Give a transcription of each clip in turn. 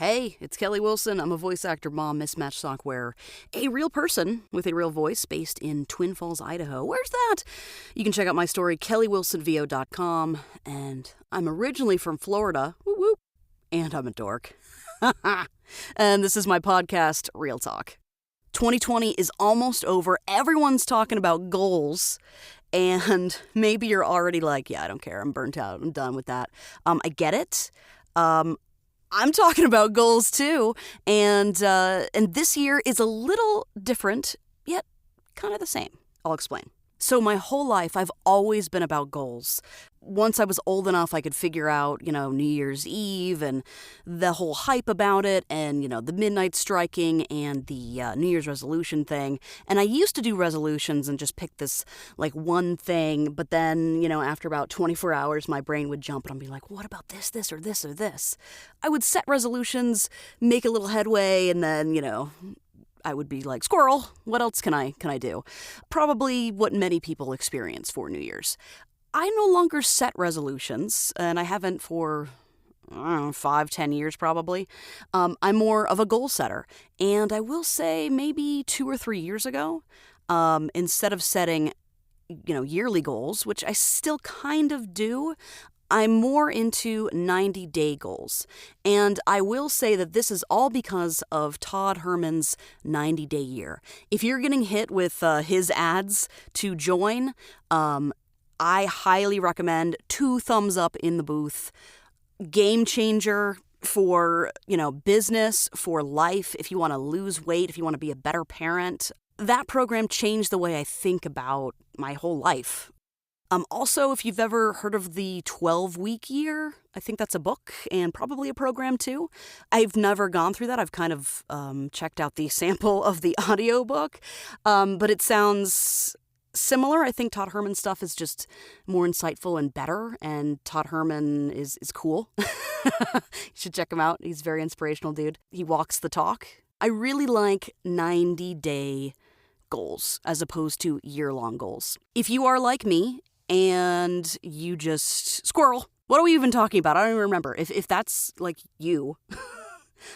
Hey, it's Kelly Wilson. I'm a voice actor, mom, mismatched software, a real person with a real voice based in Twin Falls, Idaho. Where's that? You can check out my story, kellywilsonvo.com. And I'm originally from Florida. Whoop whoop. And I'm a dork. And this is my podcast, Real Talk. 2020 is almost over. Everyone's talking about goals. And maybe you're already like, yeah, I don't care. I'm burnt out. I'm done with that. I get it. I'm talking about goals too, and this year is a little different, yet kind of the same. I'll explain. So my whole life, I've always been about goals. Once I was old enough, I could figure out, New Year's Eve and the whole hype about it and, the midnight striking and the New Year's resolution thing. And I used to do resolutions and just pick this, one thing. But then, after about 24 hours, my brain would jump and I'd be like, what about this, or this, or this? I would set resolutions, make a little headway, and then, I would be like, squirrel, what else can I do? Probably what many people experience for New Year's. I no longer set resolutions, and I haven't for, 5-10 years probably. I'm more of a goal setter. And I will say maybe 2 or 3 years ago, instead of setting, yearly goals, which I still kind of do, I'm more into 90-day goals. And I will say that this is all because of Todd Herman's 90-day year. If you're getting hit with his ads to join, I highly recommend 2 thumbs up in the booth. Game changer for, business, for life, if you want to lose weight, if you want to be a better parent. That program changed the way I think about my whole life. Also, if you've ever heard of the 12-week year, I think that's a book and probably a program too. I've never gone through that. I've kind of checked out the sample of the audiobook, but it sounds similar. I think Todd Herman's stuff is just more insightful and better, and Todd Herman is cool. You should check him out. He's a very inspirational dude. He walks the talk. I really like 90-day goals as opposed to year-long goals. If you are like me, and you just, squirrel, what are we even talking about? I don't even remember. If that's like you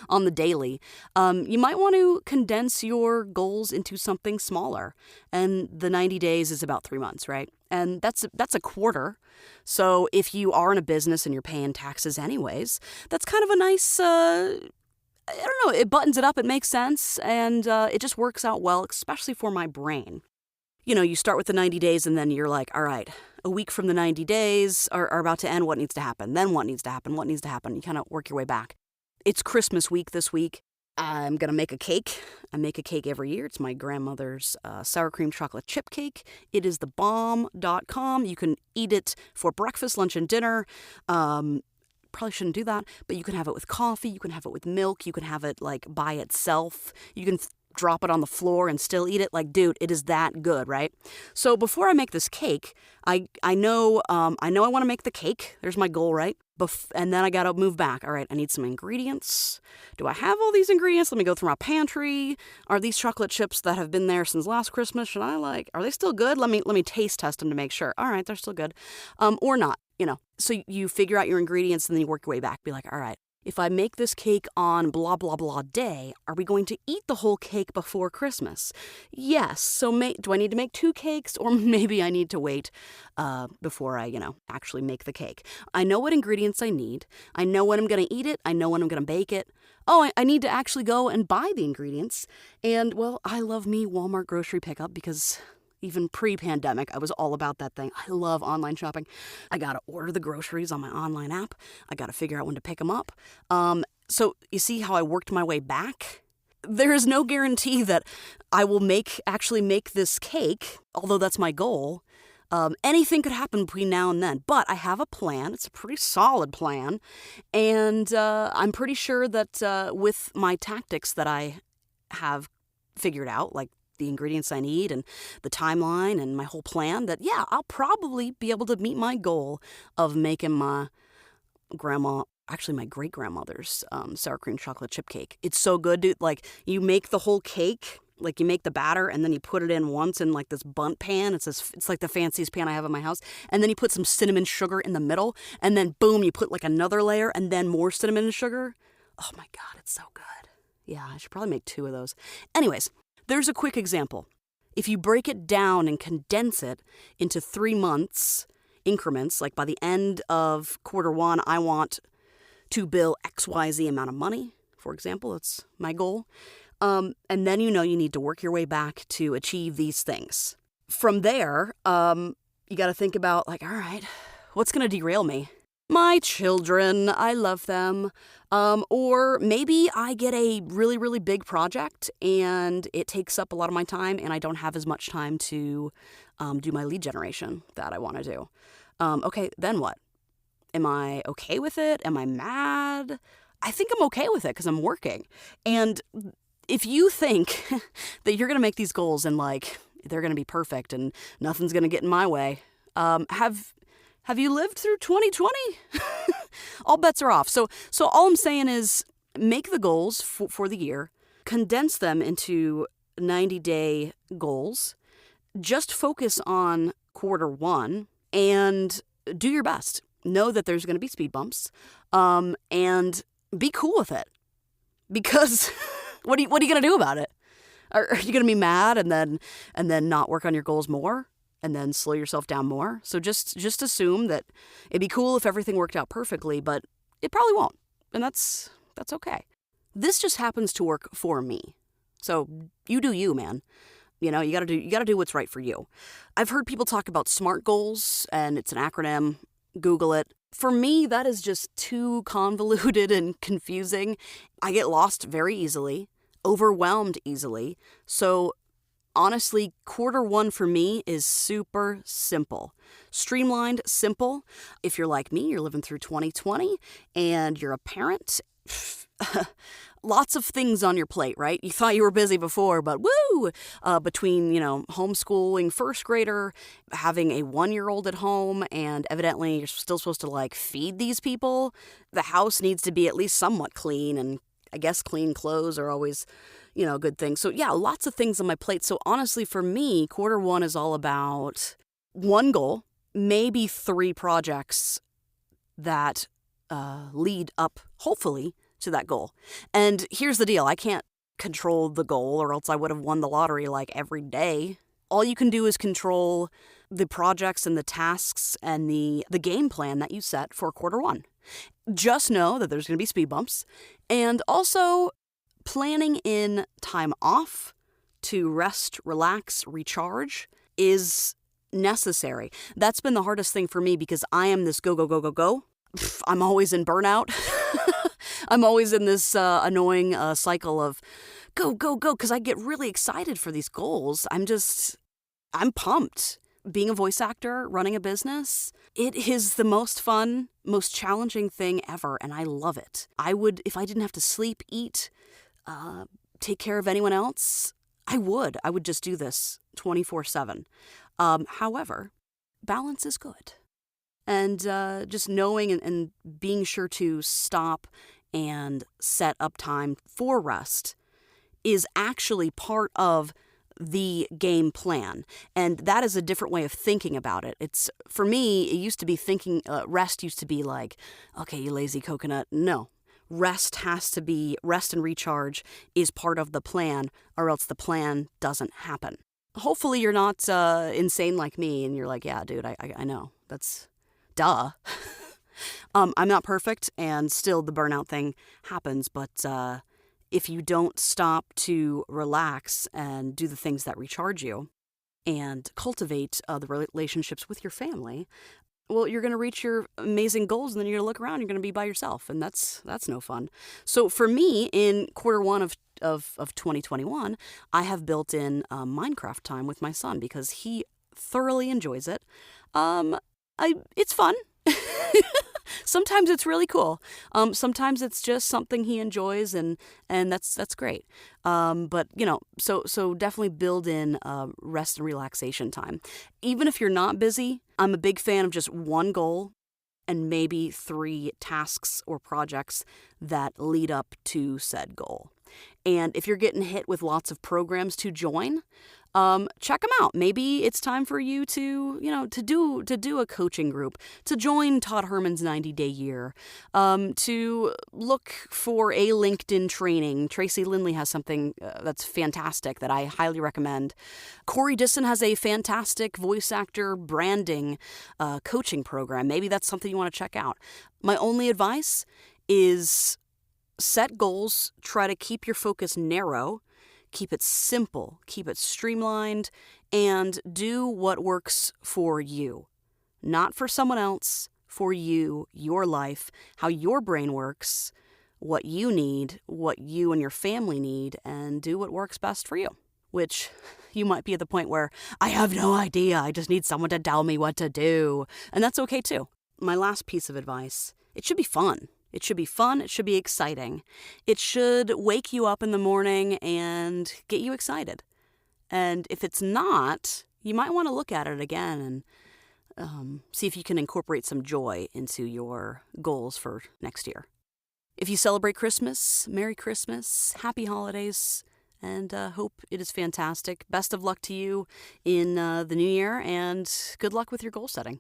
on the daily, you might want to condense your goals into something smaller. And the 90 days is about 3 months, right? And that's a quarter. So if you are in a business and you're paying taxes anyways, that's kind of a nice, I don't know, it buttons it up, it makes sense, and it just works out well, especially for my brain. You start with the 90 days and then you're like, all right, a week from the 90 days are about to end. What needs to happen? Then what needs to happen? What needs to happen? You kind of work your way back. It's Christmas week this week. I'm going to make a cake. I make a cake every year. It's my grandmother's sour cream chocolate chip cake. It is thebomb.com. You can eat it for breakfast, lunch, and dinner. Probably shouldn't do that, but you can have it with coffee. You can have it with milk. You can have it by itself. You can drop it on the floor and still eat it. Dude, it is that good, right? So before I make this cake, I know I want to make the cake. There's my goal, right? And then I got to move back. All right, I need some ingredients. Do I have all these ingredients? Let me go through my pantry. Are these chocolate chips that have been there since last Christmas? Are they still good? Let me taste test them to make sure. All right, they're still good. Or not, So you figure out your ingredients and then you work your way back. Be like, all right, if I make this cake on blah, blah, blah day, are we going to eat the whole cake before Christmas? Yes. So do I need to make 2 cakes, or maybe I need to wait before I, actually make the cake? I know what ingredients I need. I know when I'm going to eat it. I know when I'm going to bake it. Oh, I need to actually go and buy the ingredients. And, well, I love me Walmart grocery pickup because even pre-pandemic, I was all about that thing. I love online shopping. I got to order the groceries on my online app. I got to figure out when to pick them up. So you see how I worked my way back? There is no guarantee that I will actually make this cake, although that's my goal. Anything could happen between now and then. But I have a plan. It's a pretty solid plan. And I'm pretty sure that with my tactics that I have figured out, the ingredients I need and the timeline and my whole plan, that, yeah, I'll probably be able to meet my goal of making my great-grandmother's sour cream chocolate chip cake. It's so good, dude. You make the whole cake, you make the batter and then you put it in once in this bundt pan. It's like the fanciest pan I have in my house. And then you put some cinnamon sugar in the middle and then boom, you put another layer and then more cinnamon and sugar. Oh my God, it's so good. Yeah, I should probably make 2 of those. Anyways, there's a quick example. If you break it down and condense it into 3 months increments, like by the end of Q1, I want to bill XYZ amount of money, for example, that's my goal. And then you need to work your way back to achieve these things. From there, you got to think about all right, what's going to derail me? My children, I love them. Or maybe I get a really, really big project and it takes up a lot of my time and I don't have as much time to do my lead generation that I want to do. Okay, then what? Am I okay with it? Am I mad? I think I'm okay with it because I'm working. And if you think that you're going to make these goals and they're going to be perfect and nothing's going to get in my way, have you lived through 2020? All bets are off. So all I'm saying is make the goals for the year, condense them into 90-day goals, just focus on Q1 and do your best. Know that there's going to be speed bumps, and be cool with it. Because what are you going to do about it? Are you going to be mad and then not work on your goals more? And then slow yourself down more. So just assume that it'd be cool if everything worked out perfectly, but it probably won't. And that's okay. This just happens to work for me. So you do you, man. You gotta do what's right for you. I've heard people talk about SMART goals, and it's an acronym. Google it. For me, that is just too convoluted and confusing. I get lost very easily, overwhelmed easily. So honestly, Q1 for me is super simple. Streamlined, simple. If you're like me, you're living through 2020 and you're a parent, lots of things on your plate, right? You thought you were busy before, but woo! Between, homeschooling first grader, having a 1-year-old at home, and evidently you're still supposed to feed these people. The house needs to be at least somewhat clean, and I guess clean clothes are always good things. So yeah, lots of things on my plate. So honestly, for me, Q1 is all about 1 goal, maybe 3 projects that lead up, hopefully, to that goal. And here's the deal. I can't control the goal, or else I would have won the lottery every day. All you can do is control the projects and the tasks and the game plan that you set for Q1. Just know that there's going to be speed bumps, and also planning in time off to rest, relax, recharge is necessary. That's been the hardest thing for me because I am this go, go, go, go, go. I'm always in burnout. I'm always in this annoying cycle of go, go, go, because I get really excited for these goals. I'm pumped. Being a voice actor, running a business, it is the most fun, most challenging thing ever, and I love it. If I didn't have to sleep, eat, take care of anyone else, I would just do this 24/7. However, balance is good. And just knowing and being sure to stop and set up time for rest is actually part of the game plan. And that is a different way of thinking about it. For me, it used to be thinking, rest used to be okay, you lazy coconut. No. Rest and recharge is part of the plan, or else the plan doesn't happen. Hopefully you're not insane like me and you're yeah, dude, I know. That's duh. I'm not perfect, and still the burnout thing happens, but if you don't stop to relax and do the things that recharge you and cultivate the relationships with your family, well, you're going to reach your amazing goals, and then you're going to look around, you're going to be by yourself, and that's no fun. So for me, in Q1 of 2021, I have built in Minecraft time with my son because he thoroughly enjoys it. It's fun. Sometimes it's really cool. Sometimes it's just something he enjoys, and that's great. But so definitely build in rest and relaxation time. Even if you're not busy, I'm a big fan of just 1 goal and maybe 3 tasks or projects that lead up to said goal. And if you're getting hit with lots of programs to join, check them out. Maybe it's time for you to do a coaching group, to join Todd Herman's 90-day year, to look for a LinkedIn training. Tracy Lindley has something that's fantastic that I highly recommend. Corey Disson has a fantastic voice actor branding coaching program. Maybe that's something you want to check out. My only advice is set goals, try to keep your focus narrow, keep it simple, keep it streamlined, and do what works for you. Not for someone else, for you, your life, how your brain works, what you need, what you and your family need, and do what works best for you. Which you might be at the point where, I have no idea, I just need someone to tell me what to do. And that's okay too. My last piece of advice, it should be fun. It should be fun. It should be exciting. It should wake you up in the morning and get you excited. And if it's not, you might want to look at it again and see if you can incorporate some joy into your goals for next year. If you celebrate Christmas, Merry Christmas, Happy Holidays, and hope it is fantastic. Best of luck to you in the new year, and good luck with your goal setting.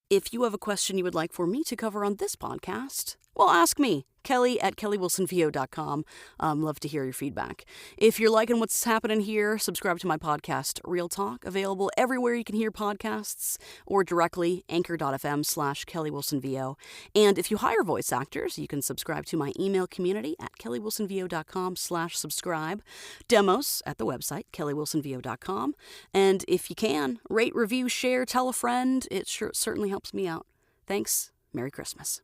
If you have a question you would like for me to cover on this podcast, well, ask me, Kelly at kellywilsonvo.com. Love to hear your feedback. If you're liking what's happening here, subscribe to my podcast, Real Talk, available everywhere you can hear podcasts, or directly anchor.fm/kellywilsonvo. And if you hire voice actors, you can subscribe to my email community at kellywilsonvo.com/subscribe, demos at the website, kellywilsonvo.com. And if you can, rate, review, share, tell a friend. It certainly helps me out. Thanks. Merry Christmas.